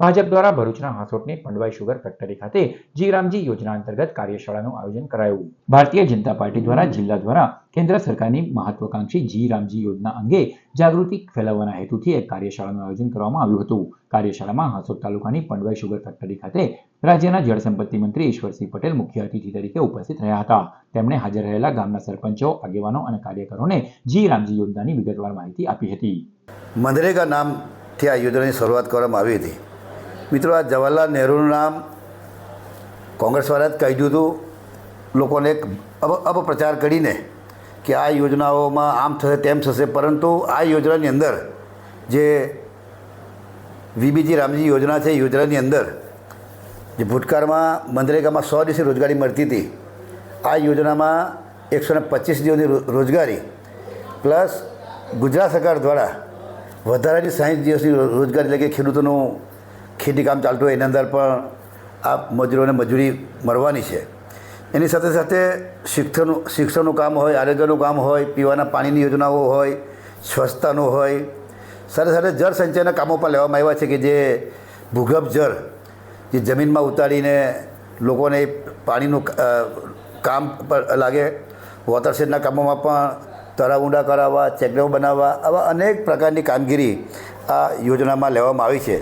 ભાજપ દ્વારા ભરૂચના હાંસોટની Pandvai sugar factory ખાતે જી રામજી યોજના અંતર્ગત કાર્યશાળાનું આયોજન કરાયું. ભારતીય જનતા પાર્ટી દ્વારા જિલ્લા દ્વારા કેન્દ્ર સરકારની મહત્વાકાંક્ષી જી રામજી યોજના અંગે જાગૃતિ ફેલાવવાના હેતુથી એક કાર્યશાળાનું આયોજન કરવામાં આવ્યું હતું. કાર્યશાળામાં હાંસોટ તાલુકાની પંડવાઈ શુગર ફેક્ટરી ખાતે રાજ્યના જળસંપત્તિ મંત્રી ઈશ્વરસિંહ પટેલ મુખ્ય અતિથિ તરીકે ઉપસ્થિત રહ્યા હતા. તેમણે હાજર રહેલા ગામના સરપંચો, આગેવાનો અને કાર્યકરોને જી રામજી યોજનાની વિગતવાર માહિતી આપી હતી. મનરેગા નામથી આ યોજનાની શરૂઆત કરવામાં આવી હતી. મિત્રો, આ જવાહરલાલ નહેરુનું નામ કોંગ્રેસવાળા જ કહી દીધું, લોકોને એક અપપ્રચાર કરીને કે આ યોજનાઓમાં આમ થશે તેમ થશે, પરંતુ આ યોજનાની અંદર જે વીબીજી રામજી યોજના છે, યોજનાની અંદર જે ભૂતકાળમાં મનરેગામાં 100 દિવસની રોજગારી મળતી હતી, આ યોજનામાં 125 દિવસની રોજગારી પ્લસ ગુજરાત સરકાર દ્વારા વધારાની 60 દિવસની રોજગારી, એટલે કે ખેડૂતોનું ખેતી કામ ચાલતું હોય એની અંદર પણ આ મજૂરોને મજૂરી મળવાની છે. એની સાથે સાથે શિક્ષણનું કામ હોય, આરોગ્યનું કામ હોય, પીવાના પાણીની યોજનાઓ હોય, સ્વચ્છતાનું હોય, સાથે સાથે જળ સંચયના કામો પણ લેવામાં આવ્યા છે કે જે ભૂગર્ભ જળ જે જમીનમાં ઉતારીને લોકોને પાણીનું કામ પર લાગે. વોટરશેડના કામોમાં પણ તળાવ ઊંડા કરાવવા, ચેકડેમ બનાવવા, આવા અનેક પ્રકારની કામગીરી આ યોજનામાં લેવામાં આવી છે.